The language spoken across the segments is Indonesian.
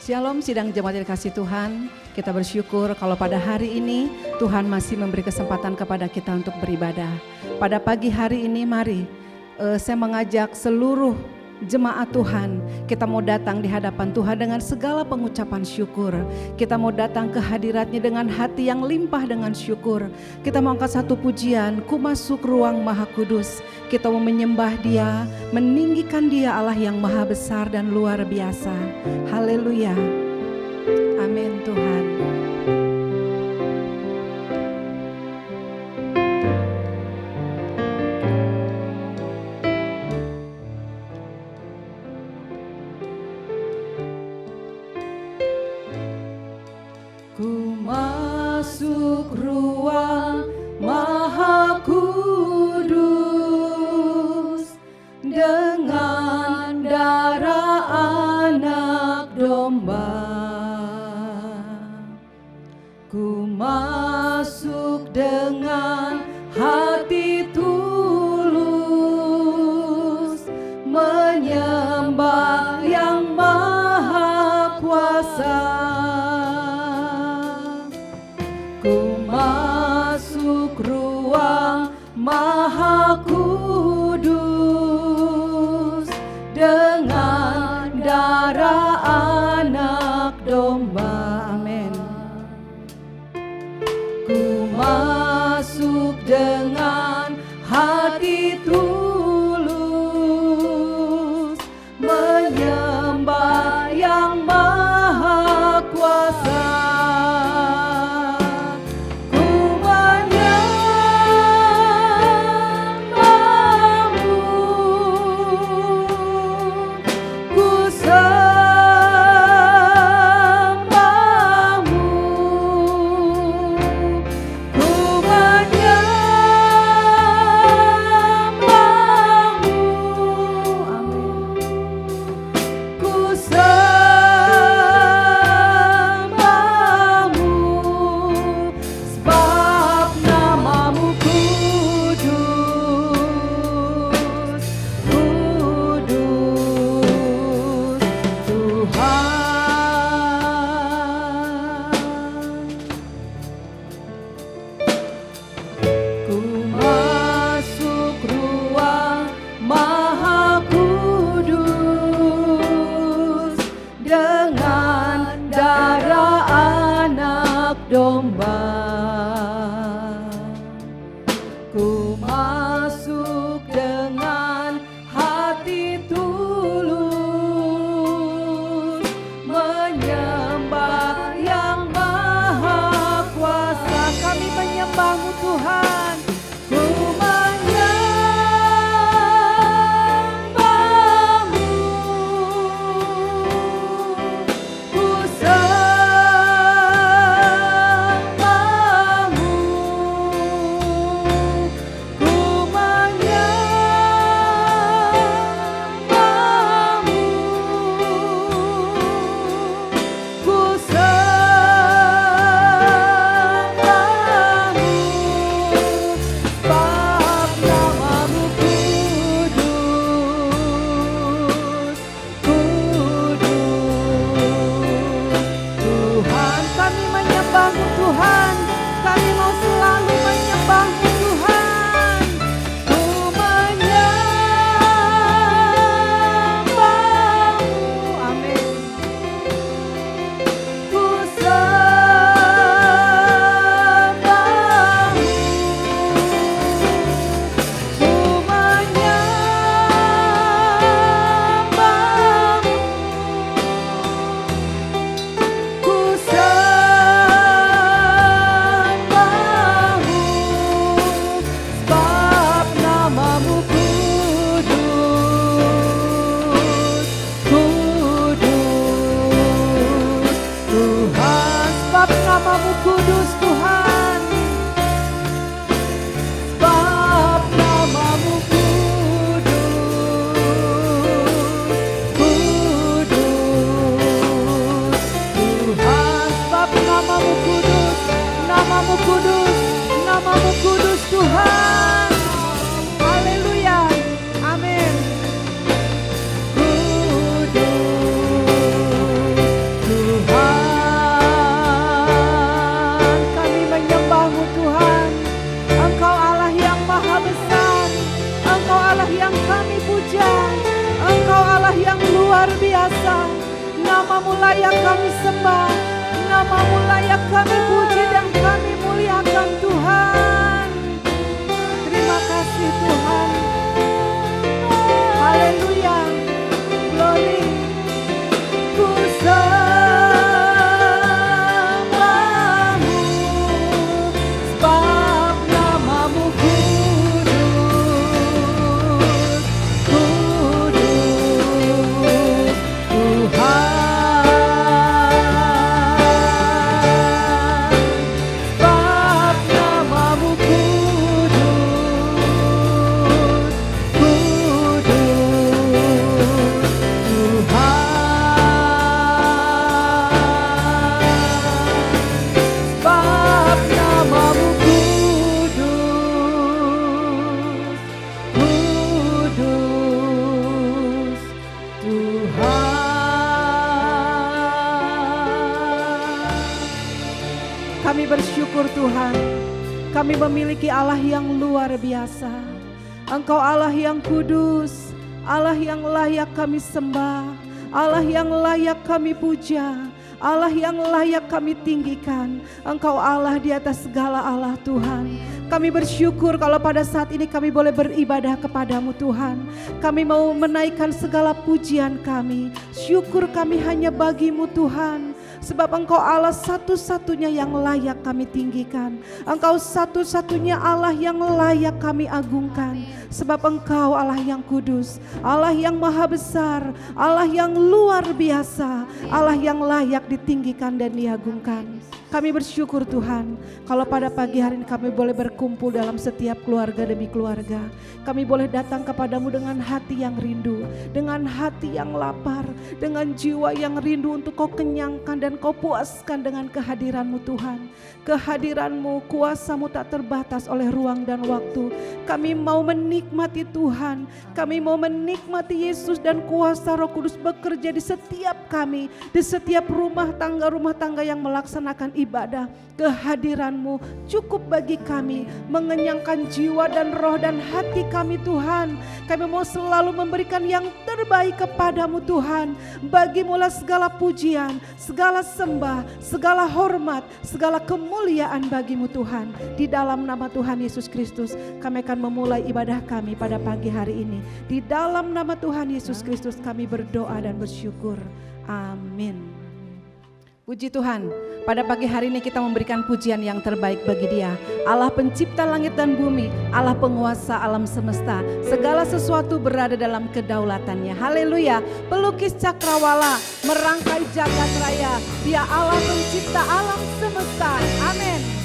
Shalom sidang jemaat yang dikasih Tuhan, kita bersyukur kalau pada hari ini Tuhan masih memberi kesempatan kepada kita untuk beribadah. Pada pagi hari ini mari saya mengajak seluruh jemaat Tuhan, kita mau datang di hadapan Tuhan dengan segala pengucapan syukur. Kita mau datang ke hadiratnya dengan hati yang limpah dengan syukur. Kita mau angkat satu pujian, ku masuk ruang maha kudus. Kita mau menyembah Dia, meninggikan Dia Allah yang maha besar dan luar biasa. Haleluya. Amin Tuhan. Ku masuk ruang maha kudus dengan darah anak domba. Allah yang kami puja, Engkau Allah yang luar biasa. Nama-Mu layak kami sembah, Nama-Mu layak kami puji dan kami muliakan Tuhan. Terima kasih Tuhan. Haleluya, glory. Ku sembah-Mu, sebab nama-Mu kudus, kudus Tuhan. Sebab nama-Mu kudus, kudus Tuhan. Sebab nama-Mu kudus, kudus Tuhan. Kami bersyukur Tuhan, kami memiliki Allah yang luar biasa. Engkau Allah yang kudus, Allah yang layak kami sembah, Allah yang layak kami puja, Allah yang layak kami tinggikan. Engkau Allah di atas segala Allah Tuhan. Kami bersyukur kalau pada saat ini kami boleh beribadah kepadamu Tuhan. Kami mau menaikkan segala pujian kami. Syukur kami hanya bagimu Tuhan. Sebab Engkau Allah satu-satunya yang layak kami tinggikan. Engkau satu-satunya Allah yang layak kami agungkan. Sebab Engkau Allah yang kudus, Allah yang maha besar, Allah yang luar biasa, Allah yang layak ditinggikan dan diagungkan. Kami bersyukur Tuhan, kalau pada pagi hari ini kami boleh berkumpul dalam setiap keluarga demi keluarga. Kami boleh datang kepadamu dengan hati yang rindu, dengan hati yang lapar, dengan jiwa yang rindu untuk Kau kenyangkan dan Kau puaskan dengan kehadiran-Mu Tuhan. Kehadiran-Mu, kuasa-Mu tak terbatas oleh ruang dan waktu. Kami mau menikmati Tuhan, kami mau menikmati Yesus dan kuasa Roh Kudus bekerja di setiap kami, di setiap rumah tangga yang melaksanakan ibadah. Kehadiran-Mu cukup bagi kami, mengenyangkan jiwa dan roh dan hati kami Tuhan. Kami mau selalu memberikan yang terbaik kepadamu Tuhan. Bagimulah segala pujian, segala sembah, segala hormat, segala kemuliaan bagimu Tuhan. Di dalam nama Tuhan Yesus Kristus kami akan memulai ibadah kami pada pagi hari ini. Di dalam nama Tuhan Yesus Kristus kami berdoa dan bersyukur. Amin. Puji Tuhan, pada pagi hari ini kita memberikan pujian yang terbaik bagi Dia, Allah pencipta langit dan bumi, Allah penguasa alam semesta, segala sesuatu berada dalam kedaulatannya. Haleluya. Pelukis cakrawala, merangkai jagat raya, Dia Allah pencipta alam semesta. Amin.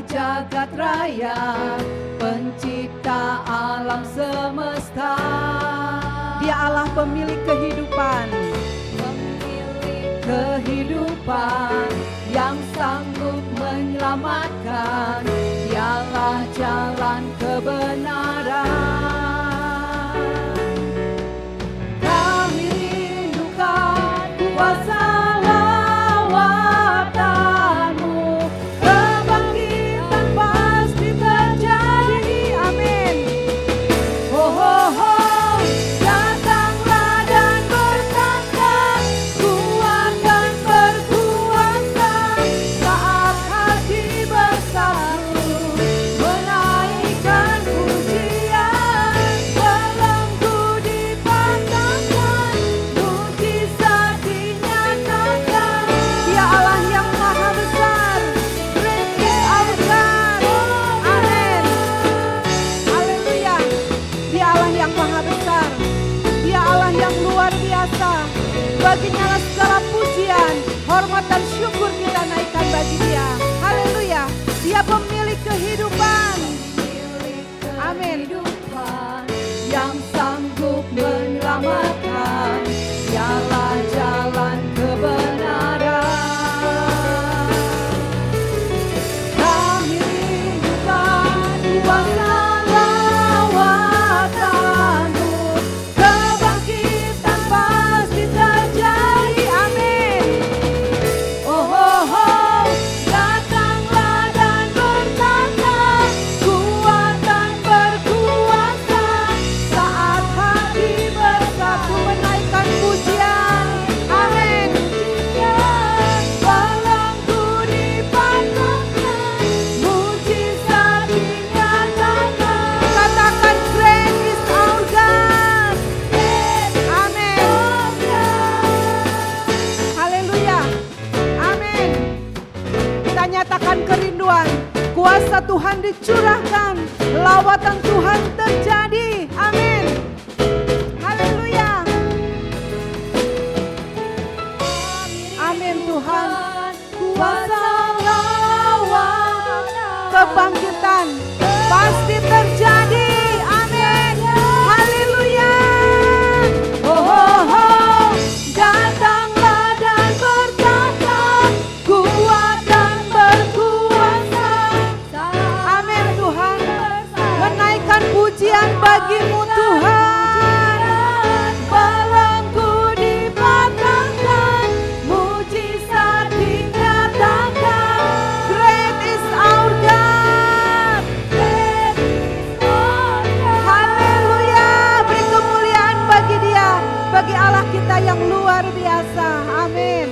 Jagat raya, pencipta alam semesta. Dia Allah pemilik kehidupan, yang sanggup menyelamatkan. Dialah jalan kebenaran. Kami rindukan kuasa baginya segala pujian, hormat dan syukur kita naikkan bagi Dia. Haleluya. Dia pemilik kehidupan. Amin. Yang sanggup menyelamatkan. Dialah jalan kebenaran. Kami rindukan kuasa lawatan-Mu, Tuhan dicurahkan, lawatan Tuhan terjadi. Amin. Haleluya. Amin Tuhan. Kuasa lawan kebangkitan pasti terjadi. Amin. Haleluya. Oh, oh, oh. Datanglah dan bertata, kuat dan berkuasa. Amin Tuhan. Menaikkan pujian bagimu Tuhan. Belenggu dipatahkan, mujizat dinyatakan. Great is our God. Great is our God. Haleluya. Beri kemuliaan bagi Dia, bagi Allah kita yang luar biasa. Amin.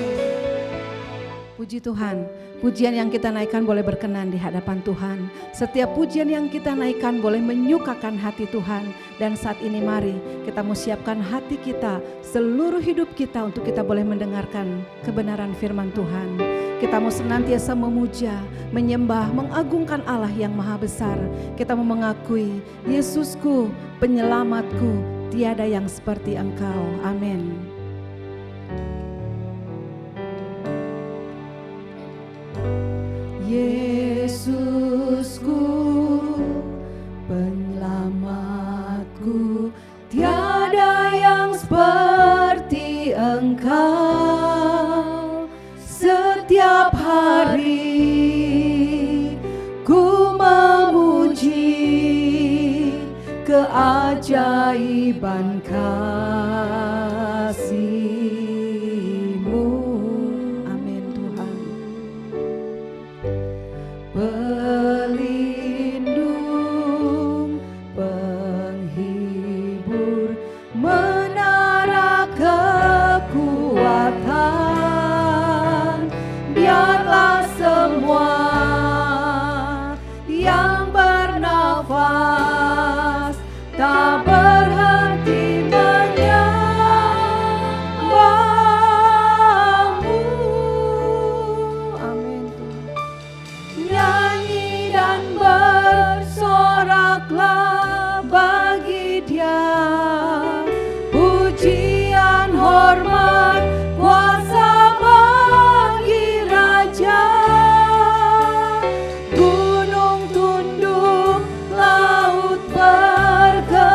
Puji Tuhan, pujian yang kita naikkan boleh berkenan di hadapan Tuhan. Setiap pujian yang kita naikkan boleh menyukakan hati Tuhan. Dan saat ini mari kita mau siapkan hati kita, seluruh hidup kita untuk kita boleh mendengarkan kebenaran firman Tuhan. Kita mau senantiasa memuja, menyembah, mengagungkan Allah yang maha besar. Kita mau mengakui, Yesusku, penyelamatku, tiada yang seperti Engkau. Amin. Yesusku, penyelamatku, tiada yang seperti Engkau. Setiap hari ku memuji keajaiban kasih-Mu. Amin Tuhan. Pelindung, penghibur, menara kekuatan, biarlah semua yang bernafas tak berhenti menyembah-Mu. Amin Tuhan. Nyanyi dan bersoraklah bagi Dia, pujian, hormat, kuasa bagi Raja. Gunung tunduk, laut bergelora,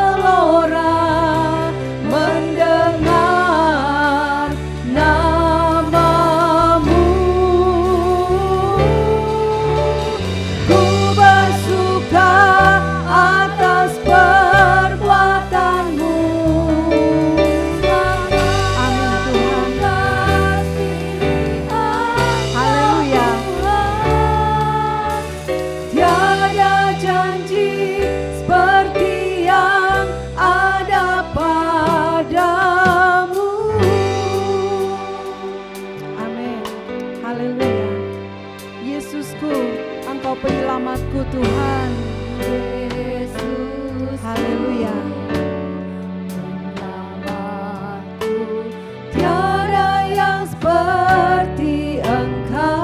mendengar nama-Mu. Ku bersuka atas perbuatan-Mu. Amin Tuhan. Haleluya. Tiada janji seperti yang ada padamu. Amin. Haleluya. Yesusku, Engkau penyelamatku Tuhan. Yesus. Haleluya. Penyelamatku, tiada yang seperti Engkau.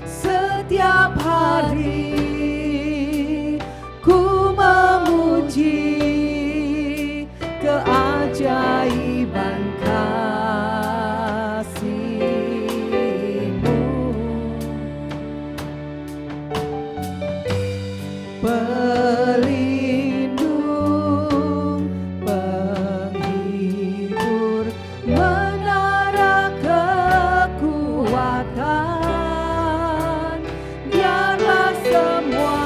Setiap hari ku memuji keajaiban kasih-Mu. Pelindung, penghibur, menara kekuatan, biarlah semua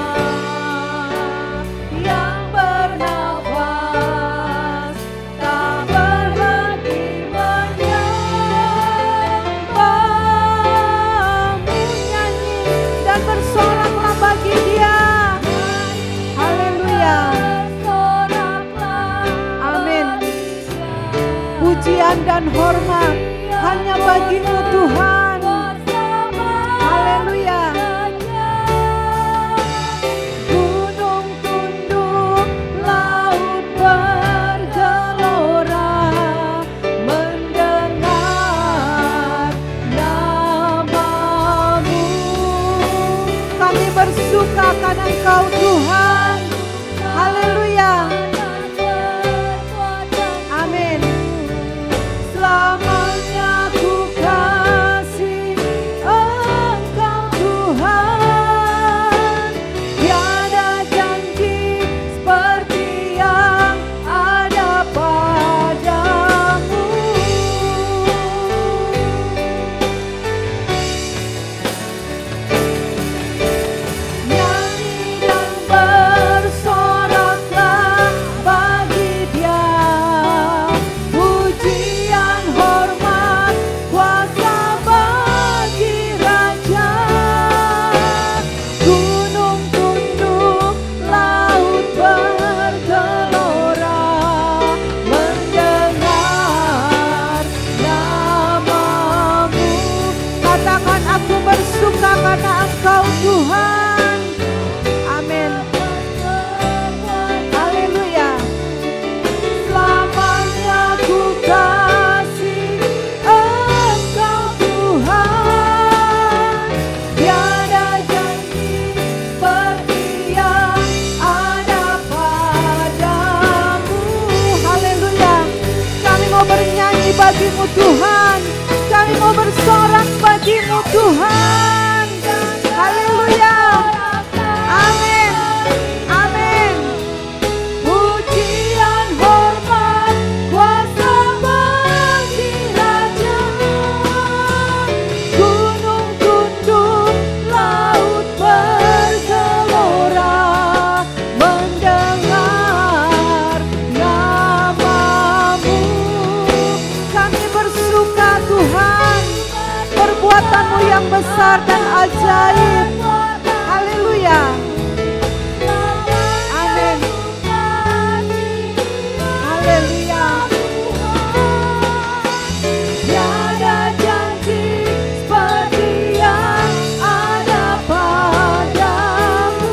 yang bernafas tak berhenti menyembah-Mu. Nyanyi dan bersoraklah bagi Dia. Haleluya. Amin. Pujian dan hormat hanya bagi-Mu Tuhan. Haleluya. Gunung tunduk, laut bergelora, mendengar nama-Mu. Kami bagimu Tuhan. Kami mau bersorak bagimu Tuhan. Haleluya. Amin. Amin. Pujian, hormat, kuasa bagi Raja. Gunung tunduk, laut bergelora, mendengar namamu. Kami bersuka Tuhan, perbuatan-Mu yang besar dan ajaib. Haleluya. Amin. Haleluya. Tiada janji seperti yang ada padamu.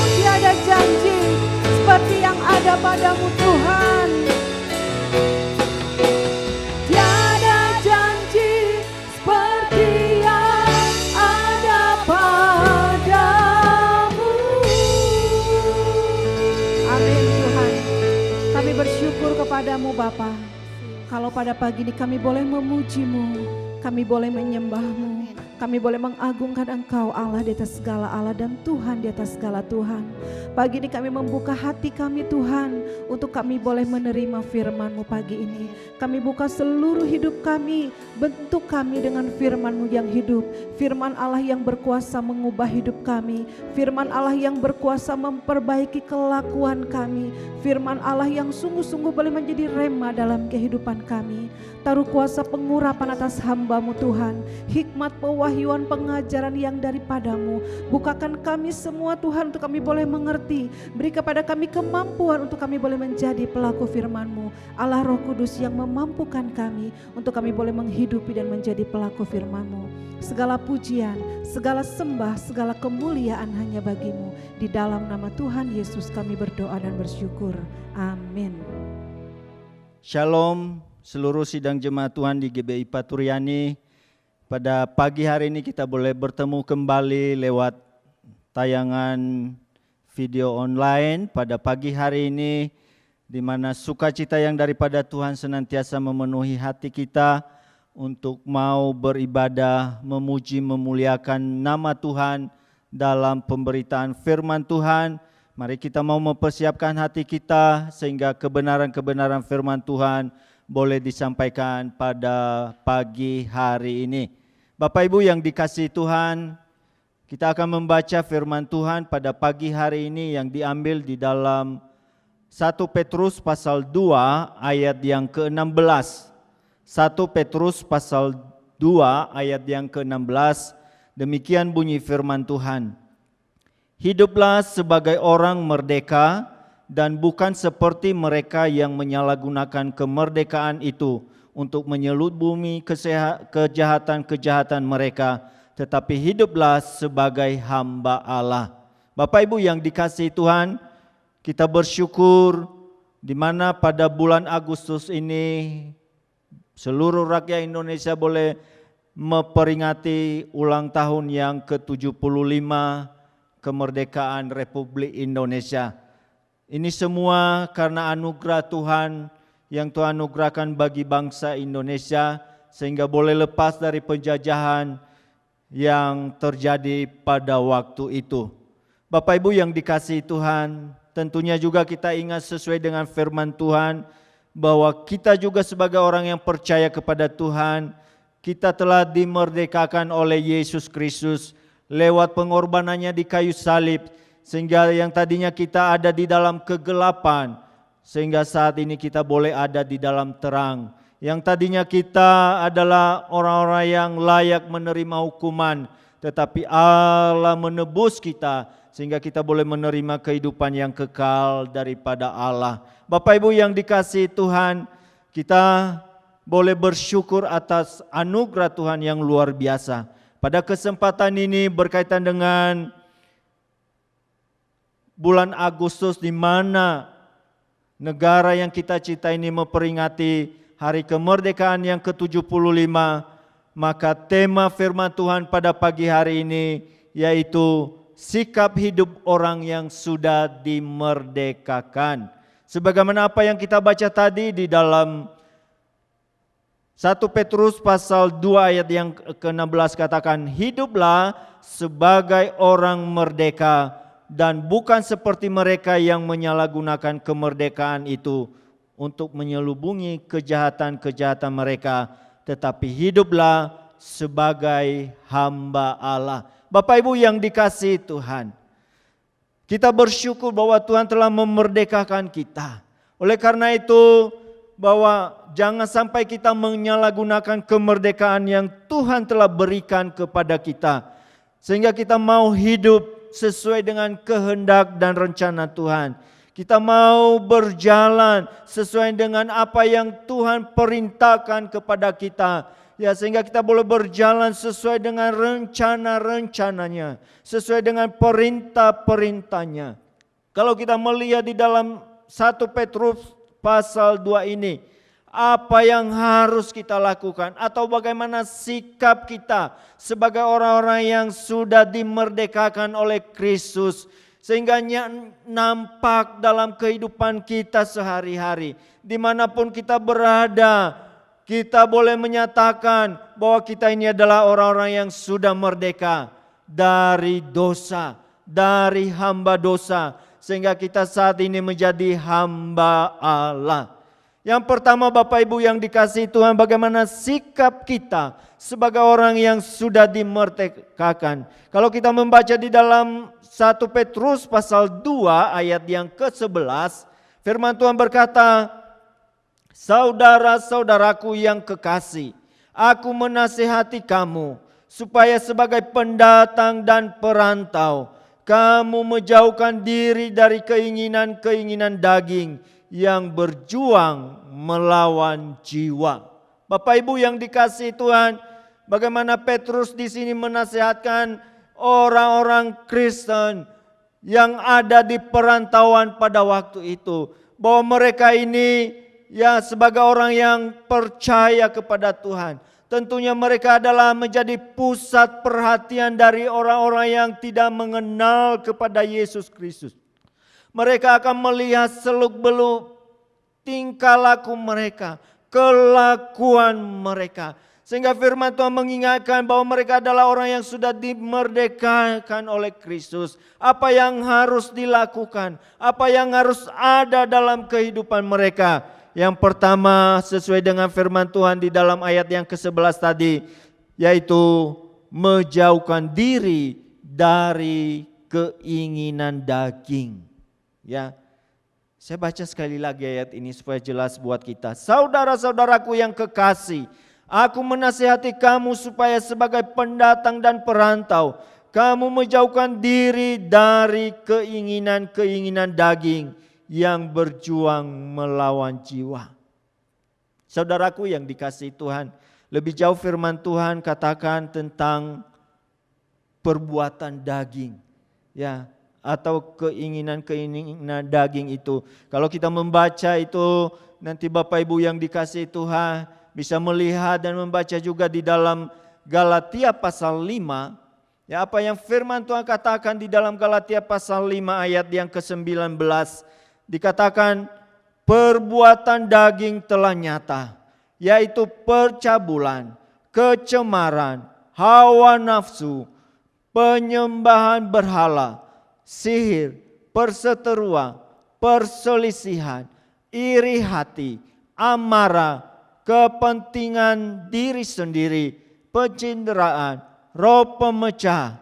Tiada janji seperti yang ada padamu Tuhan. Tiada janji seperti yang ada padamu. Amin Tuhan. Kami bersyukur kepadamu Bapa. Kalau pada pagi ini kami boleh memuji-Mu, kami boleh menyembah-Mu, kami boleh mengagungkan Engkau Allah di atas segala Allah dan Tuhan di atas segala Tuhan. Pagi ini kami membuka hati kami Tuhan untuk kami boleh menerima firman-Mu pagi ini. Kami buka seluruh hidup kami, bentuk kami dengan firman-Mu yang hidup. Firman Allah yang berkuasa mengubah hidup kami. Firman Allah yang berkuasa memperbaiki kelakuan kami. Firman Allah yang sungguh-sungguh boleh menjadi rema dalam kehidupan kami. Taruh kuasa pengurapan atas hamba-Mu Tuhan. Hikmat pewahyuan pengajaran yang daripadamu. Bukakan kami semua Tuhan untuk kami boleh mengerti. Beri kepada kami kemampuan untuk kami boleh menjadi pelaku firman-Mu. Allah Roh Kudus yang memampukan kami untuk kami boleh menghidupi dan menjadi pelaku firman-Mu. Segala pujian, segala sembah, segala kemuliaan hanya bagi-Mu. Di dalam nama Tuhan Yesus kami berdoa dan bersyukur. Amin. Shalom seluruh sidang jemaat Tuhan di GBI Paturyani. Pada pagi hari ini kita boleh bertemu kembali lewat tayangan video online pada pagi hari ini, di mana sukacita yang daripada Tuhan senantiasa memenuhi hati kita untuk mau beribadah, memuji, memuliakan nama Tuhan dalam pemberitaan firman Tuhan. Mari kita mau mempersiapkan hati kita sehingga kebenaran-kebenaran firman Tuhan boleh disampaikan pada pagi hari ini. Bapak Ibu yang dikasihi Tuhan, kita akan membaca firman Tuhan pada pagi hari ini yang diambil di dalam 1 Petrus pasal 2 ayat yang ke-16. 1 Petrus pasal 2 ayat yang ke-16, demikian bunyi firman Tuhan. Hiduplah sebagai orang merdeka dan bukan seperti mereka yang menyalahgunakan kemerdekaan itu untuk menyelubungi kejahatan-kejahatan mereka, tetapi hiduplah sebagai hamba Allah. Bapak Ibu yang dikasihi Tuhan, kita bersyukur di mana pada bulan Agustus ini seluruh rakyat Indonesia boleh memperingati ulang tahun yang ke-75 kemerdekaan Republik Indonesia. Ini semua karena anugerah Tuhan yang Tuhan anugerahkan bagi bangsa Indonesia sehingga boleh lepas dari penjajahan yang terjadi pada waktu itu. Bapak Ibu yang dikasihi Tuhan, tentunya juga kita ingat sesuai dengan firman Tuhan bahwa kita juga sebagai orang yang percaya kepada Tuhan, kita telah dimerdekakan oleh Yesus Kristus lewat pengorbanannya di kayu salib, sehingga yang tadinya kita ada di dalam kegelapan, sehingga saat ini kita boleh ada di dalam terang. Yang tadinya kita adalah orang-orang yang layak menerima hukuman, tetapi Allah menebus kita, sehingga kita boleh menerima kehidupan yang kekal daripada Allah. Bapak Ibu yang dikasihi Tuhan, kita boleh bersyukur atas anugerah Tuhan yang luar biasa. Pada kesempatan ini berkaitan dengan bulan Agustus di mana negara yang kita cintai ini memperingati hari kemerdekaan yang ke-75, maka tema firman Tuhan pada pagi hari ini yaitu sikap hidup orang yang sudah dimerdekakan. Sebagaimana apa yang kita baca tadi di dalam 1 Petrus pasal 2 ayat yang ke-16 katakan, hiduplah sebagai orang merdeka dan bukan seperti mereka yang menyalahgunakan kemerdekaan itu untuk menyelubungi kejahatan-kejahatan mereka, tetapi hiduplah sebagai hamba Allah. Bapak Ibu yang dikasihi Tuhan, kita bersyukur bahwa Tuhan telah memerdekakan kita. Oleh karena itu, bahwa jangan sampai kita menyalahgunakan kemerdekaan yang Tuhan telah berikan kepada kita. Sehingga kita mau hidup sesuai dengan kehendak dan rencana Tuhan. Kita mau berjalan sesuai dengan apa yang Tuhan perintahkan kepada kita. Ya, sehingga kita boleh berjalan sesuai dengan rencana-rencananya. Sesuai dengan perintah-perintahnya. Kalau kita melihat di dalam 1 Petrus pasal 2 ini, apa yang harus kita lakukan atau bagaimana sikap kita sebagai orang-orang yang sudah dimerdekakan oleh Kristus sehingga nampak dalam kehidupan kita sehari-hari. Dimanapun kita berada, kita boleh menyatakan bahwa kita ini adalah orang-orang yang sudah merdeka dari dosa, dari hamba dosa, sehingga kita saat ini menjadi hamba Allah. Yang pertama Bapak Ibu yang dikasihi Tuhan, bagaimana sikap kita sebagai orang yang sudah dimerdekakan. Kalau kita membaca di dalam 1 Petrus pasal 2 ayat yang ke-11, firman Tuhan berkata, saudara-saudaraku yang kekasih, aku menasihati kamu supaya sebagai pendatang dan perantau, kamu menjauhkan diri dari keinginan-keinginan daging yang berjuang melawan jiwa. Bapak Ibu yang dikasihi Tuhan, bagaimana Petrus di sini menasihatkan orang-orang Kristen yang ada di perantauan pada waktu itu, bahwa mereka ini ya sebagai orang yang percaya kepada Tuhan, tentunya mereka adalah menjadi pusat perhatian dari orang-orang yang tidak mengenal kepada Yesus Kristus. Mereka akan melihat seluk-beluk tingkah laku mereka, kelakuan mereka. Sehingga firman Tuhan mengingatkan bahwa mereka adalah orang yang sudah dimerdekakan oleh Kristus. Apa yang harus dilakukan, apa yang harus ada dalam kehidupan mereka. Yang pertama sesuai dengan firman Tuhan di dalam ayat yang ke-11 tadi, yaitu menjauhkan diri dari keinginan daging. Ya, saya baca sekali lagi ayat ini supaya jelas buat kita. Saudara-saudaraku yang kekasih, aku menasihati kamu supaya sebagai pendatang dan perantau, kamu menjauhkan diri dari keinginan-keinginan daging yang berjuang melawan jiwa. Saudaraku yang dikasihi Tuhan, lebih jauh firman Tuhan katakan tentang perbuatan daging. Ya, atau keinginan-keinginan daging itu. Kalau kita membaca itu, nanti Bapak Ibu yang dikasihi Tuhan bisa melihat dan membaca juga di dalam Galatia pasal 5. Ya, apa yang firman Tuhan katakan di dalam Galatia pasal 5 ayat yang ke-19. Dikatakan perbuatan daging telah nyata, yaitu percabulan, kecemaran, hawa nafsu, penyembahan berhala, sihir, perseteruan, perselisihan, iri hati, amarah, kepentingan diri sendiri, pencitraan, roh pemecah,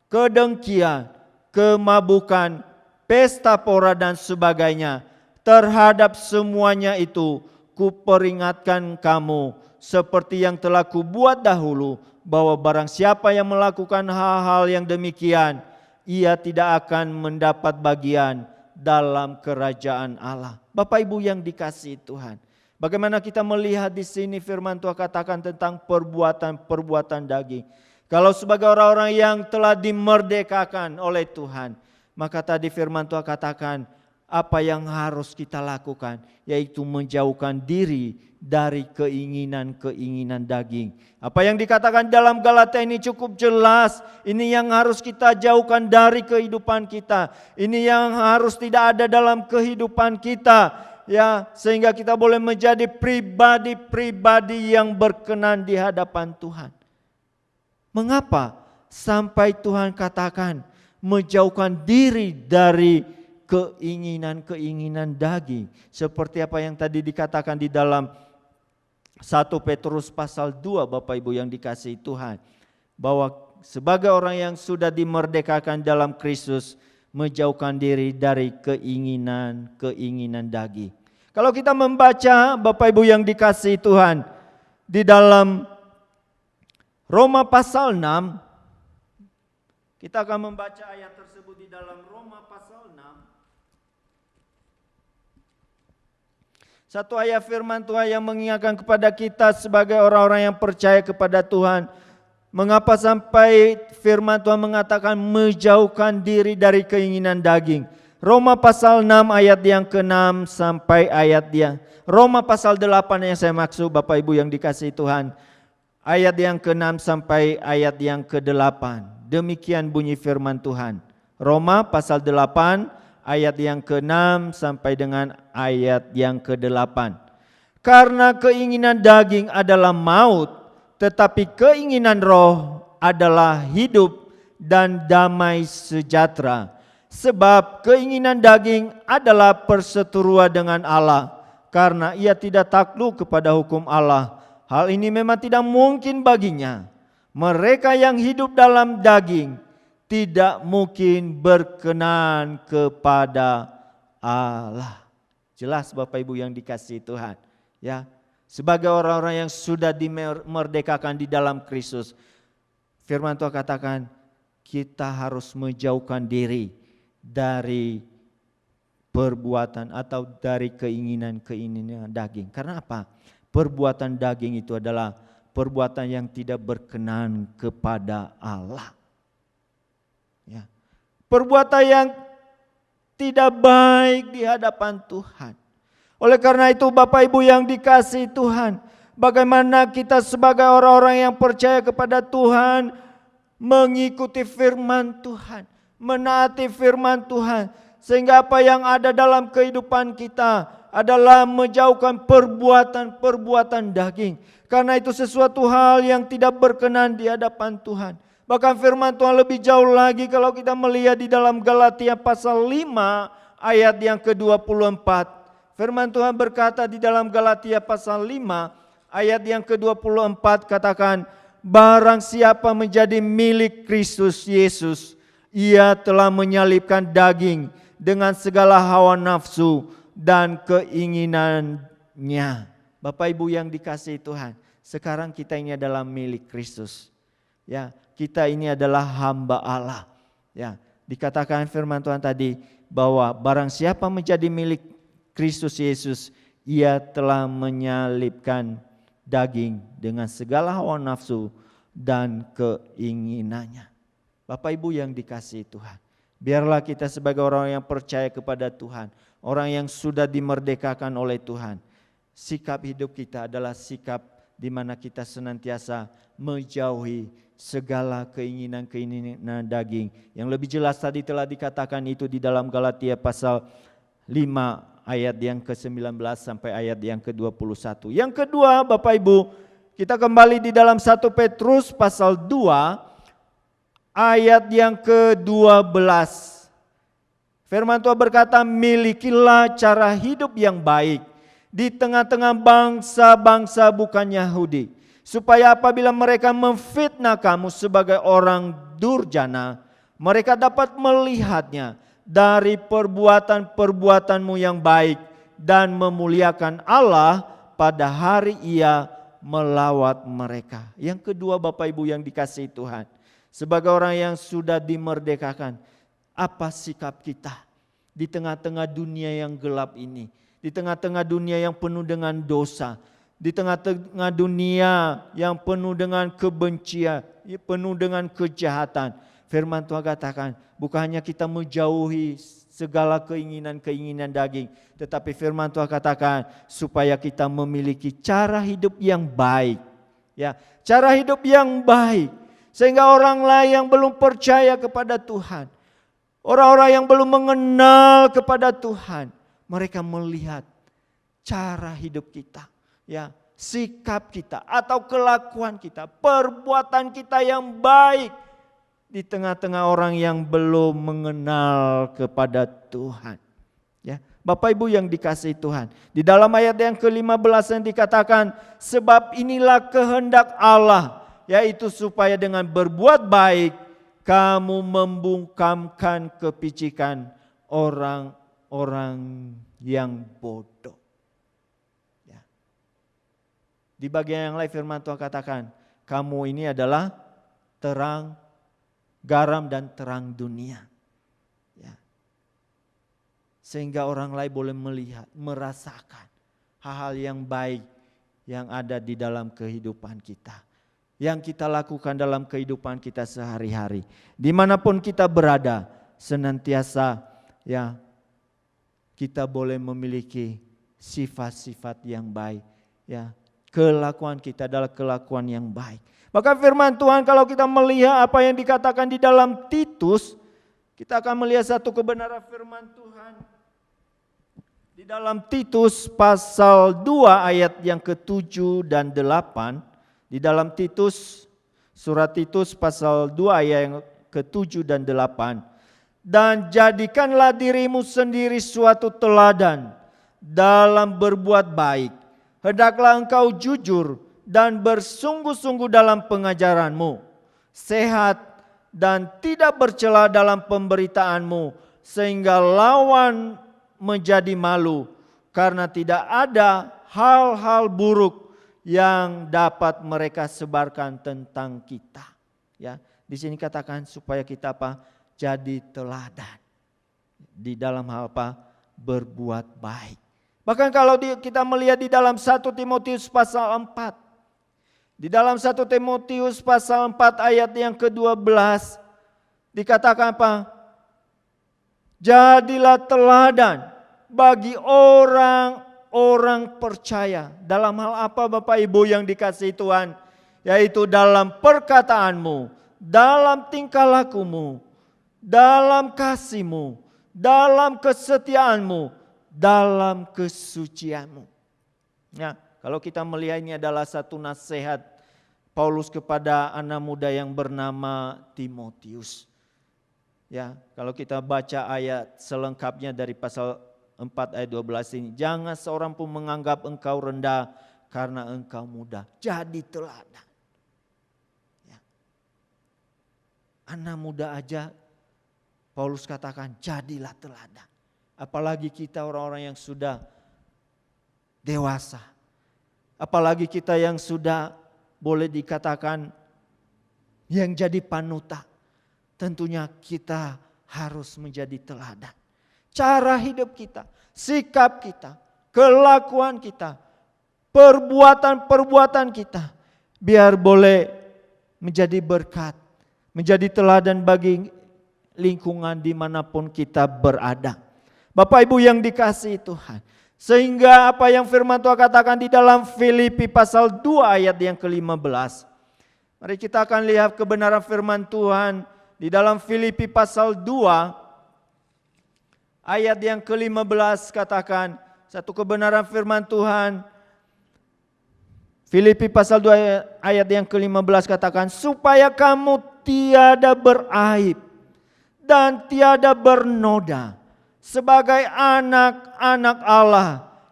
kedengkian, kemabukan, pesta pora dan sebagainya. Terhadap semuanya itu kuperingatkan kamu seperti yang telah kubuat dahulu, bahwa barang siapa yang melakukan hal-hal yang demikian, ia tidak akan mendapat bagian dalam kerajaan Allah. Bapak Ibu yang dikasihi Tuhan, bagaimana kita melihat di sini firman Tuhan katakan tentang perbuatan daging. Kalau sebagai orang-orang yang telah dimerdekakan oleh Tuhan, maka tadi firman Tuhan katakan apa yang harus kita lakukan, yaitu menjauhkan diri dari keinginan-keinginan daging. Apa yang dikatakan dalam Galatia ini cukup jelas. Ini yang harus kita jauhkan dari kehidupan kita. Ini yang harus tidak ada dalam kehidupan kita, ya, sehingga kita boleh menjadi pribadi-pribadi yang berkenan di hadapan Tuhan. Mengapa sampai Tuhan katakan menjauhkan diri dari keinginan-keinginan daging, seperti apa yang tadi dikatakan di dalam 1 Petrus pasal 2, Bapak Ibu yang dikasihi Tuhan, bahwa sebagai orang yang sudah dimerdekakan dalam Kristus, menjauhkan diri dari keinginan-keinginan daging. Kalau kita membaca, Bapak Ibu yang dikasihi Tuhan, di dalam Roma pasal 6, kita akan membaca ayat tersebut di dalam Roma pasal 6. Satu ayat firman Tuhan yang mengingatkan kepada kita sebagai orang-orang yang percaya kepada Tuhan. Mengapa sampai firman Tuhan mengatakan menjauhkan diri dari keinginan daging. Roma pasal 6 ayat yang ke-6 sampai ayat yang Roma pasal 8 yang saya maksud, Bapak Ibu yang dikasihi Tuhan. Ayat yang ke-6 sampai ayat yang ke-8. Demikian bunyi firman Tuhan. Roma pasal 8 ayat yang ke-6 sampai dengan ayat yang ke-8. Karena keinginan daging adalah maut, tetapi keinginan roh adalah hidup dan damai sejahtera. Sebab keinginan daging adalah perseteruan dengan Allah, karena ia tidak takluk kepada hukum Allah. Hal ini memang tidak mungkin baginya. Mereka yang hidup dalam daging tidak mungkin berkenan kepada Allah. Jelas Bapak Ibu yang dikasihi Tuhan, ya. Sebagai orang-orang yang sudah dimerdekakan di dalam Kristus, firman Tuhan katakan kita harus menjauhkan diri dari perbuatan atau dari keinginan-keinginan daging. Karena apa? Perbuatan daging itu adalah perbuatan yang tidak berkenan kepada Allah. Ya. Perbuatan yang tidak baik di hadapan Tuhan. Oleh karena itu Bapak Ibu yang dikasihi Tuhan, bagaimana kita sebagai orang-orang yang percaya kepada Tuhan mengikuti firman Tuhan, menaati firman Tuhan, sehingga apa yang ada dalam kehidupan kita adalah menjauhkan perbuatan-perbuatan daging. Karena itu sesuatu hal yang tidak berkenan di hadapan Tuhan. Bahkan firman Tuhan lebih jauh lagi kalau kita melihat di dalam Galatia pasal 5 ayat yang ke-24. Firman Tuhan berkata di dalam Galatia pasal 5 ayat yang ke-24 katakan, barang siapa menjadi milik Kristus Yesus, ia telah menyalibkan daging dengan segala hawa nafsu dan keinginannya. Bapak Ibu yang dikasihi Tuhan, sekarang kita ini adalah milik Kristus. Ya, kita ini adalah hamba Allah. Ya, dikatakan firman Tuhan tadi bahwa barang siapa menjadi milik Kristus Yesus, ia telah menyalibkan daging dengan segala hawa nafsu dan keinginannya. Bapak Ibu yang dikasihi Tuhan, biarlah kita sebagai orang yang percaya kepada Tuhan, orang yang sudah dimerdekakan oleh Tuhan, sikap hidup kita adalah sikap di mana kita senantiasa menjauhi segala keinginan-keinginan daging. Yang lebih jelas tadi telah dikatakan itu di dalam Galatia pasal 5 ayat yang ke-19 sampai ayat yang ke-21. Yang kedua Bapak Ibu, kita kembali di dalam 1 Petrus pasal 2 ayat yang ke-12. Firman Tuhan berkata, milikilah cara hidup yang baik di tengah-tengah bangsa-bangsa bukan Yahudi, supaya apabila mereka memfitnah kamu sebagai orang durjana, mereka dapat melihatnya dari perbuatan-perbuatanmu yang baik dan memuliakan Allah pada hari Ia melawat mereka. Yang kedua Bapak Ibu yang dikasihi Tuhan, sebagai orang yang sudah dimerdekakan, apa sikap kita di tengah-tengah dunia yang gelap ini? Di tengah-tengah dunia yang penuh dengan dosa, di tengah-tengah dunia yang penuh dengan kebencian, penuh dengan kejahatan. Firman Tuhan katakan, bukan hanya kita menjauhi segala keinginan-keinginan daging. Tetapi firman Tuhan katakan supaya kita memiliki cara hidup yang baik. Ya, cara hidup yang baik. Sehingga orang lain yang belum percaya kepada Tuhan, orang-orang yang belum mengenal kepada Tuhan, mereka melihat cara hidup kita, ya, sikap kita atau kelakuan kita, perbuatan kita yang baik di tengah-tengah orang yang belum mengenal kepada Tuhan. Ya, Bapak Ibu yang dikasihi Tuhan, di dalam ayat yang ke-15 yang dikatakan, sebab inilah kehendak Allah, yaitu supaya dengan berbuat baik kamu membungkamkan kepicikan orang-orang yang bodoh. Ya. Di bagian yang lain firman Tuhan katakan, kamu ini adalah terang, garam dan terang dunia. Ya. Sehingga orang lain boleh melihat, merasakan hal-hal yang baik yang ada di dalam kehidupan kita. Yang kita lakukan dalam kehidupan kita sehari-hari. Dimanapun kita berada, senantiasa ya kita boleh memiliki sifat-sifat yang baik. Ya, kelakuan kita adalah kelakuan yang baik. Maka firman Tuhan kalau kita melihat apa yang dikatakan di dalam Titus, kita akan melihat satu kebenaran firman Tuhan. Di dalam Titus pasal 2 ayat yang ke-7 dan 8. Di dalam Titus, surat Titus pasal 2 ayat yang ke-7 dan 8. Dan jadikanlah dirimu sendiri suatu teladan dalam berbuat baik. Hendaklah engkau jujur dan bersungguh-sungguh dalam pengajaranmu. Sehat dan tidak bercela dalam pemberitaanmu. Sehingga lawan menjadi malu. Karena tidak ada hal-hal buruk yang dapat mereka sebarkan tentang kita. Ya, di sini katakan supaya kita apa? Jadi teladan di dalam hal apa? Berbuat baik. Bahkan kalau kita melihat di dalam 1 Timotius pasal 4. Di dalam 1 Timotius pasal 4 ayat yang ke-12 dikatakan apa? Jadilah teladan bagi orang percaya. Dalam hal apa Bapak Ibu yang dikasihi Tuhan? Yaitu dalam perkataanmu, dalam tingkah lakumu, dalam kasihmu, dalam kesetiaanmu, dalam kesucianmu. Ya, kalau kita melihat ini adalah satu nasihat Paulus kepada anak muda yang bernama Timotius. Ya, kalau kita baca ayat selengkapnya dari pasal 4 ayat 12 ini. Jangan seorang pun menganggap engkau rendah karena engkau muda. Jadi teladan. Ya. Anak muda aja Paulus katakan jadilah teladan. Apalagi kita orang-orang yang sudah dewasa. Apalagi kita yang sudah boleh dikatakan yang jadi panutan. Tentunya kita harus menjadi teladan. Cara hidup kita, sikap kita, kelakuan kita, perbuatan-perbuatan kita. Biar boleh menjadi berkat, menjadi teladan bagi lingkungan dimanapun kita berada. Bapak Ibu yang dikasihi Tuhan. Sehingga apa yang firman Tuhan katakan di dalam Filipi pasal 2 ayat yang ke-15. Mari kita akan lihat kebenaran firman Tuhan di dalam Filipi pasal 2 ayat yang ke-15 katakan satu kebenaran firman Tuhan. Filipi pasal 2 ayat yang ke-15 katakan supaya kamu tiada beraib dan tiada bernoda sebagai anak-anak Allah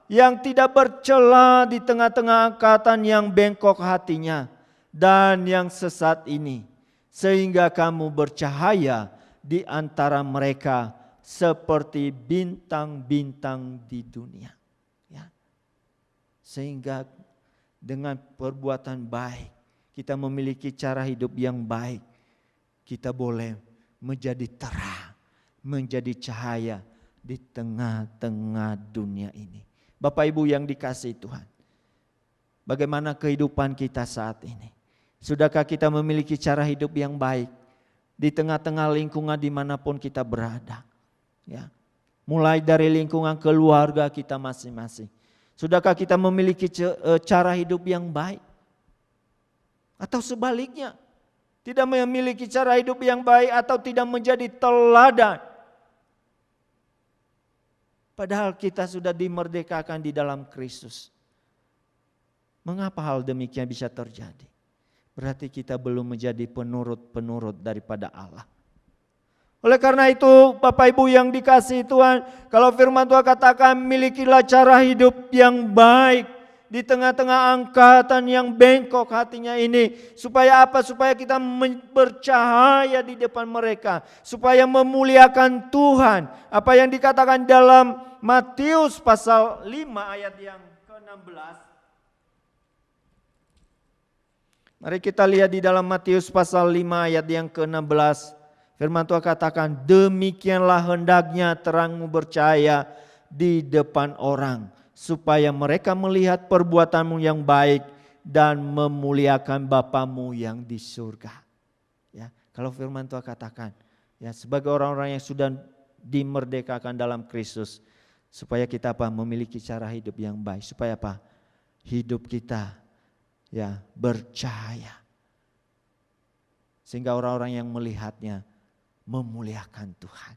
yang tidak bercela di tengah-tengah angkatan yang bengkok hatinya dan yang sesat ini, sehingga kamu bercahaya di antara mereka seperti bintang-bintang di dunia. Ya. Sehingga dengan perbuatan baik, kita memiliki cara hidup yang baik, kita boleh menjadi terang, menjadi cahaya di tengah-tengah dunia ini. Bapak Ibu yang dikasihi Tuhan, bagaimana kehidupan kita saat ini? Sudahkah kita memiliki cara hidup yang baik di tengah-tengah lingkungan dimanapun kita berada? Ya, Mulai dari lingkungan keluarga kita masing-masing. Sudahkah kita memiliki cara hidup yang baik? Atau sebaliknya, tidak memiliki cara hidup yang baik atau tidak menjadi teladan. Padahal kita sudah dimerdekakan di dalam Kristus. Mengapa hal demikian bisa terjadi? Berarti kita belum menjadi penurut-penurut daripada Allah. Oleh karena itu Bapak Ibu yang dikasihi Tuhan, kalau firman Tuhan katakan milikilah cara hidup yang baik di tengah-tengah angkatan yang bengkok hatinya ini. Supaya apa? Supaya kita bercahaya di depan mereka. Supaya memuliakan Tuhan. Apa yang dikatakan dalam Matius pasal 5 ayat yang ke-16. Mari kita lihat di dalam Matius pasal 5 ayat yang ke-16. Firman Tuhan katakan, demikianlah hendaknya terangmu bercahaya di depan orang, supaya mereka melihat perbuatanmu yang baik dan memuliakan Bapamu yang di surga. Ya, kalau firman Tuhan katakan, ya sebagai orang-orang yang sudah dimerdekakan dalam Kristus, supaya kita apa? Memiliki cara hidup yang baik, supaya apa? Hidup kita ya bercahaya, sehingga orang-orang yang melihatnya memuliakan Tuhan.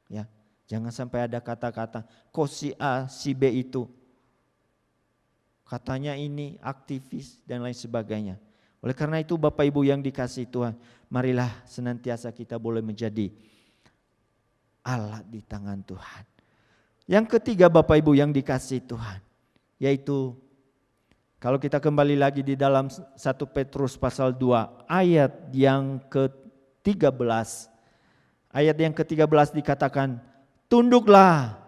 Ya, jangan sampai ada kata-kata kok si A, si B itu katanya ini aktivis dan lain sebagainya. Oleh karena itu Bapak Ibu yang dikasihi Tuhan, marilah senantiasa kita boleh menjadi alat di tangan Tuhan. Yang ketiga Bapak Ibu yang dikasihi Tuhan, yaitu kalau kita kembali lagi di dalam 1 Petrus pasal 2 ayat yang ke-13. Ayat yang ke-13 dikatakan, tunduklah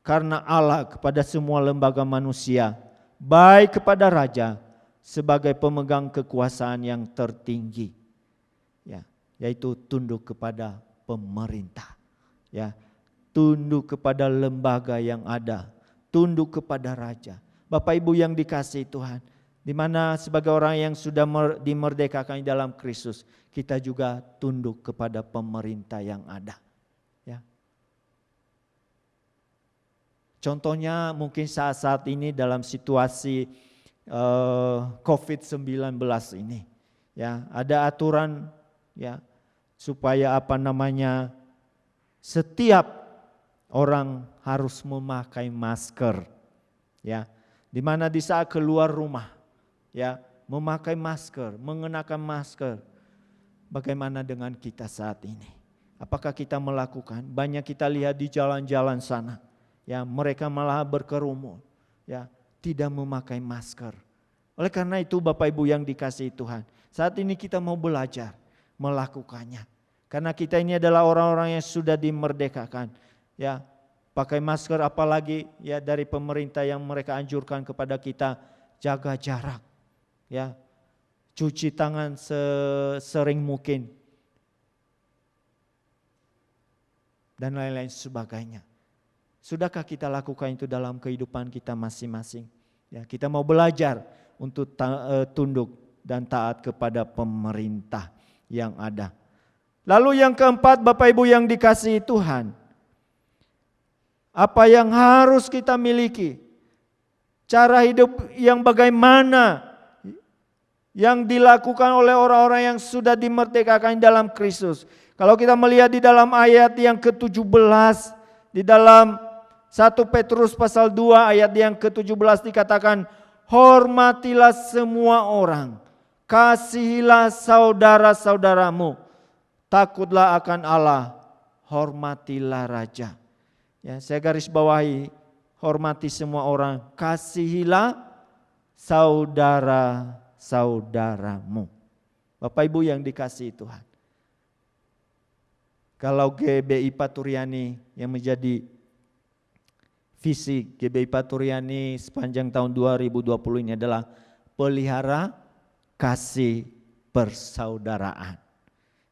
karena Allah kepada semua lembaga manusia, baik kepada raja sebagai pemegang kekuasaan yang tertinggi. Ya, yaitu tunduk kepada pemerintah. Ya, tunduk kepada lembaga yang ada, tunduk kepada raja. Bapak Ibu yang dikasihi Tuhan, di mana sebagai orang yang sudah dimerdekakan dalam Kristus, kita juga tunduk kepada pemerintah yang ada. Ya. Contohnya mungkin saat-saat ini dalam situasi COVID-19 ini, ya ada aturan ya supaya setiap orang harus memakai masker, ya, di mana di saat keluar rumah, ya memakai masker, mengenakan masker. Bagaimana dengan kita saat ini? Apakah kita melakukan? Banyak kita lihat di jalan-jalan sana, ya mereka malah berkerumun, ya tidak memakai masker. Oleh karena itu Bapak Ibu yang dikasihi Tuhan, saat ini kita mau belajar melakukannya. Karena kita ini adalah orang-orang yang sudah dimerdekakan, ya pakai masker, apalagi ya dari pemerintah yang mereka anjurkan kepada kita jaga jarak, ya cuci tangan sesering mungkin dan lain-lain sebagainya. Sudahkah kita lakukan itu dalam kehidupan kita masing-masing? Ya, kita mau belajar untuk tunduk dan taat kepada pemerintah yang ada. Lalu yang keempat Bapak Ibu yang dikasihi Tuhan, apa yang harus kita miliki? Cara hidup yang bagaimana yang dilakukan oleh orang-orang yang sudah dimerdekakan dalam Kristus. Kalau kita melihat di dalam ayat yang ke-17 di dalam 1 Petrus pasal 2 ayat yang ke-17 dikatakan, hormatilah semua orang, kasihilah saudara-saudaramu, takutlah akan Allah, hormatilah raja. Ya, saya garis bawahi, hormati semua orang, kasihilah saudara-saudaramu. Bapak Ibu yang dikasihi Tuhan, kalau GBI Paturyani yang menjadi visi GBI Paturyani sepanjang tahun 2020 ini adalah pelihara kasih persaudaraan.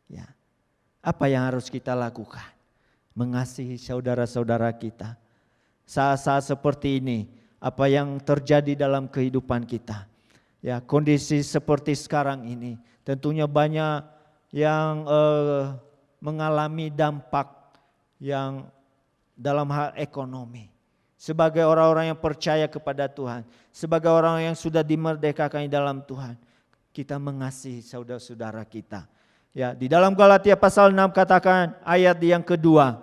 Ya. Apa yang harus kita lakukan? Mengasihi saudara-saudara kita. Saat-saat seperti ini, apa yang terjadi dalam kehidupan kita? Ya, kondisi seperti sekarang ini, tentunya banyak yang mengalami dampak yang dalam hal ekonomi. Sebagai orang-orang yang percaya kepada Tuhan, sebagai orang yang sudah dimerdekakan di dalam Tuhan, kita mengasihi saudara-saudara kita. Ya, di dalam Galatia pasal 6 katakan ayat yang kedua,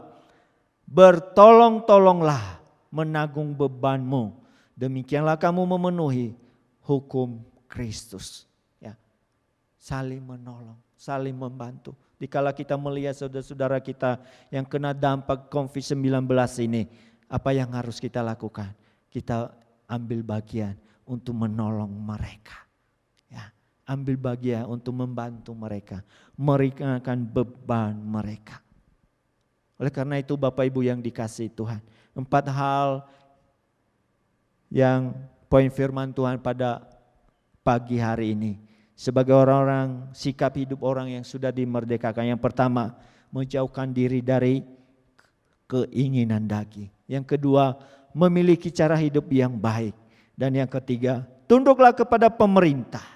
bertolong-tolonglah menanggung bebanmu, demikianlah kamu memenuhi hukum Kristus. Ya, saling menolong, saling membantu. Dikala kita melihat saudara-saudara kita yang kena dampak COVID-19 ini, apa yang harus kita lakukan? Kita ambil bagian untuk menolong mereka. Ya, ambil bagian untuk membantu mereka, meringankan beban mereka. Oleh karena itu Bapak Ibu yang dikasihi Tuhan, 4 hal yang poin firman Tuhan pada pagi hari ini. Sebagai orang-orang, sikap hidup orang yang sudah dimerdekakan. Yang pertama, menjauhkan diri dari keinginan daging. Yang kedua, memiliki cara hidup yang baik. Dan yang ketiga, tunduklah kepada pemerintah.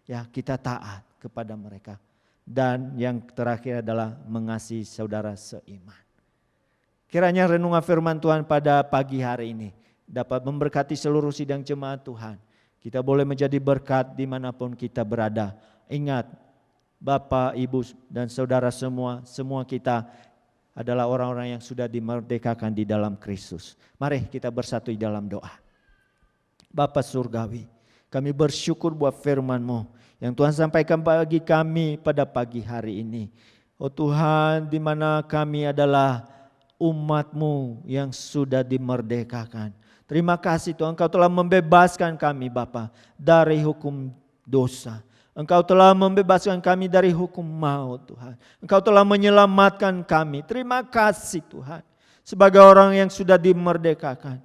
Ya, kita taat kepada mereka. Dan yang terakhir adalah mengasihi saudara seiman. Kiranya renungan firman Tuhan pada pagi hari ini dapat memberkati seluruh sidang jemaat Tuhan. Kita boleh menjadi berkat dimanapun kita berada. Ingat, Bapak, Ibu, dan saudara semua kita adalah orang-orang yang sudah dimerdekakan di dalam Kristus. Mari kita bersatu di dalam doa. Bapa Surgawi, kami bersyukur buat firman-Mu yang Tuhan sampaikan bagi kami pada pagi hari ini. Oh Tuhan, di mana kami adalah umat-Mu yang sudah dimerdekakan. Terima kasih Tuhan, Engkau telah membebaskan kami Bapa dari hukum dosa. Engkau telah membebaskan kami dari hukum maut Tuhan. Engkau telah menyelamatkan kami. Terima kasih Tuhan. Sebagai orang yang sudah dimerdekakan,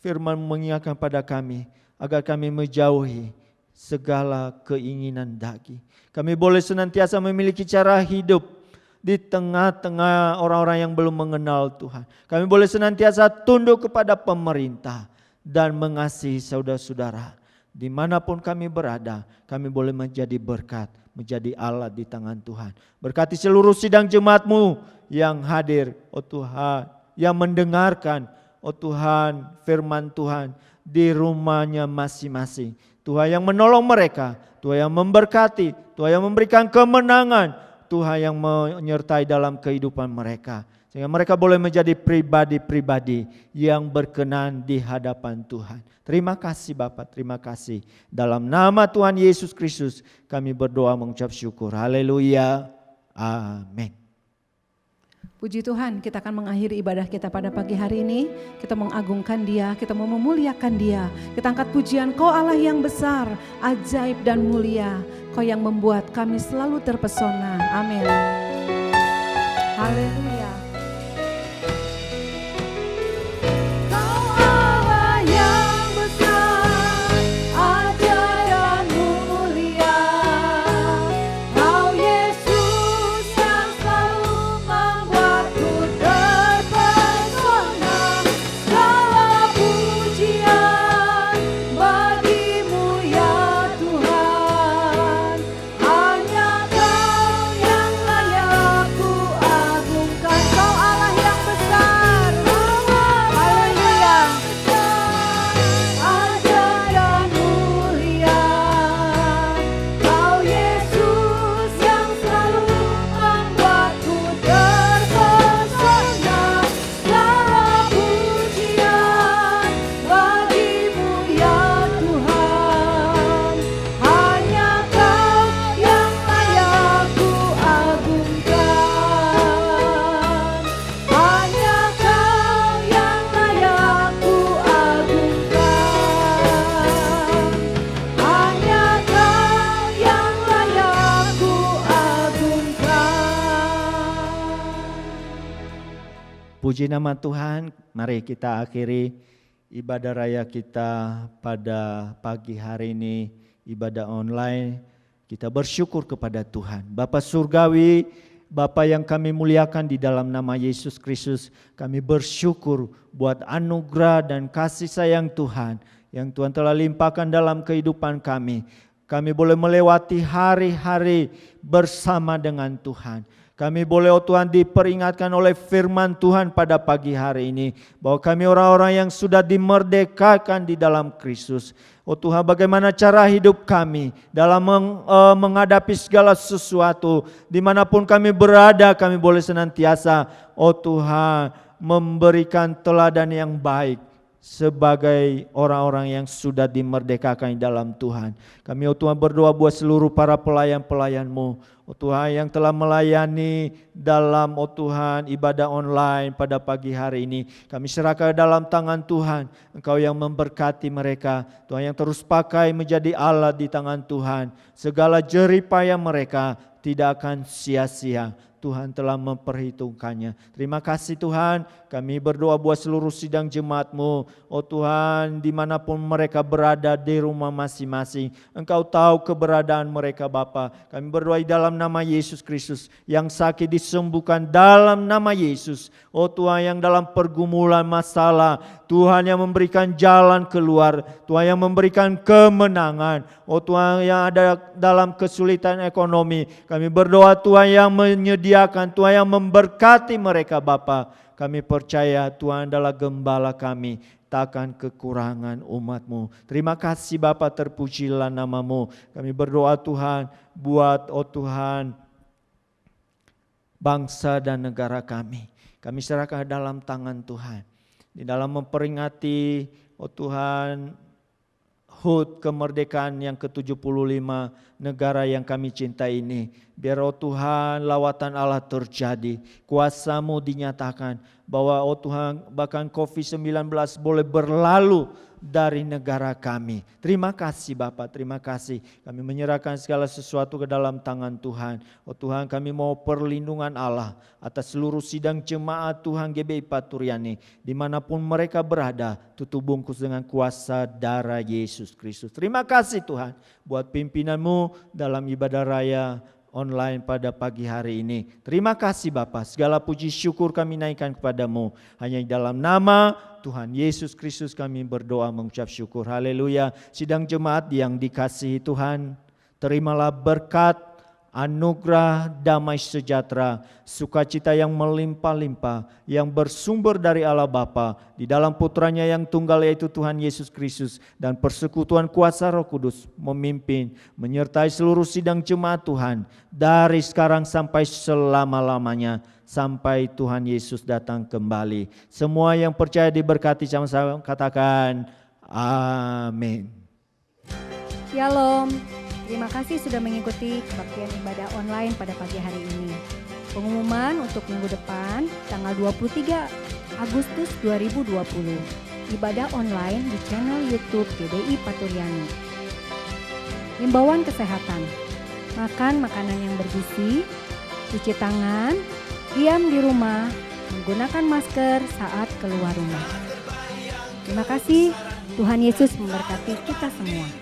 firman mengingatkan pada kami agar kami menjauhi segala keinginan daging. Kami boleh senantiasa memiliki cara hidup di tengah-tengah orang-orang yang belum mengenal Tuhan. Kami boleh senantiasa tunduk kepada pemerintah dan mengasihi saudara-saudara. Dimanapun kami berada, kami boleh menjadi berkat, menjadi alat di tangan Tuhan. Berkati seluruh sidang jemaat-Mu yang hadir, oh Tuhan, yang mendengarkan, oh Tuhan, firman Tuhan di rumahnya masing-masing. Tuhan yang menolong mereka, Tuhan yang memberkati, Tuhan yang memberikan kemenangan, Tuhan yang menyertai dalam kehidupan mereka. Sehingga mereka boleh menjadi pribadi-pribadi yang berkenan di hadapan Tuhan. Terima kasih Bapak, terima kasih. Dalam nama Tuhan Yesus Kristus kami berdoa mengucap syukur. Haleluya. Amin. Puji Tuhan, kita akan mengakhiri ibadah kita pada pagi hari ini. Kita mengagungkan Dia, kita mau memuliakan Dia. Kita angkat pujian, Kau Allah yang besar, ajaib dan mulia. Kau yang membuat kami selalu terpesona. Amin. Haleluya. Puji nama Tuhan, mari kita akhiri ibadah raya kita pada pagi hari ini, ibadah online. Kita bersyukur kepada Tuhan. Bapa Surgawi, Bapa yang kami muliakan di dalam nama Yesus Kristus, kami bersyukur buat anugerah dan kasih sayang Tuhan yang Tuhan telah limpahkan dalam kehidupan kami. Kami boleh melewati hari-hari bersama dengan Tuhan. Kami boleh Tuhan diperingatkan oleh firman Tuhan pada pagi hari ini. Bahwa kami orang-orang yang sudah dimerdekakan di dalam Kristus. Tuhan, bagaimana cara hidup kami dalam menghadapi segala sesuatu. Dimanapun kami berada, kami boleh senantiasa Tuhan memberikan teladan yang baik. Sebagai orang-orang yang sudah dimerdekakan dalam Tuhan. Kami Tuhan berdoa buat seluruh para pelayan-pelayan-Mu. Tuhan yang telah melayani dalam Tuhan ibadah online pada pagi hari ini. Kami serahkan dalam tangan Tuhan. Engkau yang memberkati mereka. Tuhan yang terus pakai menjadi alat di tangan Tuhan. Segala jerih payah mereka tidak akan sia-sia. Tuhan telah memperhitungkannya. Terima kasih Tuhan, kami berdoa buat seluruh sidang jemaat-Mu. Tuhan, dimanapun mereka berada di rumah masing-masing, Engkau tahu keberadaan mereka Bapa. Kami berdoa di dalam nama Yesus Kristus, yang sakit disembuhkan dalam nama Yesus. Tuhan, yang dalam pergumulan masalah, Tuhan yang memberikan jalan keluar, Tuhan yang memberikan kemenangan. Tuhan yang ada dalam kesulitan ekonomi, kami berdoa Tuhan yang menyediakan, Tuhan yang memberkati mereka Bapa. Kami percaya Tuhan adalah gembala kami, takkan kekurangan umat-Mu. Terima kasih Bapa, terpujilah nama-Mu. Kami berdoa Tuhan buat Tuhan bangsa dan negara kami. Kami serahkan dalam tangan Tuhan. Di dalam memperingati Tuhan HUT kemerdekaan yang ke-75 negara yang kami cintai ini. Biar Tuhan lawatan Allah terjadi, kuasa-Mu dinyatakan bahwa Tuhan bahkan COVID-19 boleh berlalu dari negara kami. Terima kasih Bapak, terima kasih. Kami menyerahkan segala sesuatu ke dalam tangan Tuhan. Tuhan, kami mau perlindungan Allah atas seluruh sidang jemaat Tuhan GBI Paturyani. Dimanapun mereka berada, tutup bungkus dengan kuasa darah Yesus Kristus. Terima kasih Tuhan buat pimpinan-Mu dalam ibadah raya online pada pagi hari ini. Terima kasih Bapa, segala puji syukur kami naikkan kepadamu. Hanya di dalam nama Tuhan Yesus Kristus kami berdoa mengucap syukur. Haleluya. Sidang jemaat yang dikasihi Tuhan, terimalah berkat, anugerah, damai sejahtera, sukacita yang melimpah-limpah, yang bersumber dari Allah Bapa, di dalam putranya yang tunggal yaitu Tuhan Yesus Kristus, dan persekutuan kuasa Roh Kudus memimpin, menyertai seluruh sidang jemaat Tuhan, dari sekarang sampai selama-lamanya, sampai Tuhan Yesus datang kembali. Semua yang percaya diberkati, sama-sama katakan amin. Shalom. Terima kasih sudah mengikuti kebaktian ibadah online pada pagi hari ini. Pengumuman untuk minggu depan tanggal 23 Agustus 2020. Ibadah online di channel YouTube GBI Paturyani. Himbauan kesehatan. Makan makanan yang bergizi, cuci tangan, diam di rumah, menggunakan masker saat keluar rumah. Terima kasih. Tuhan Yesus memberkati kita semua.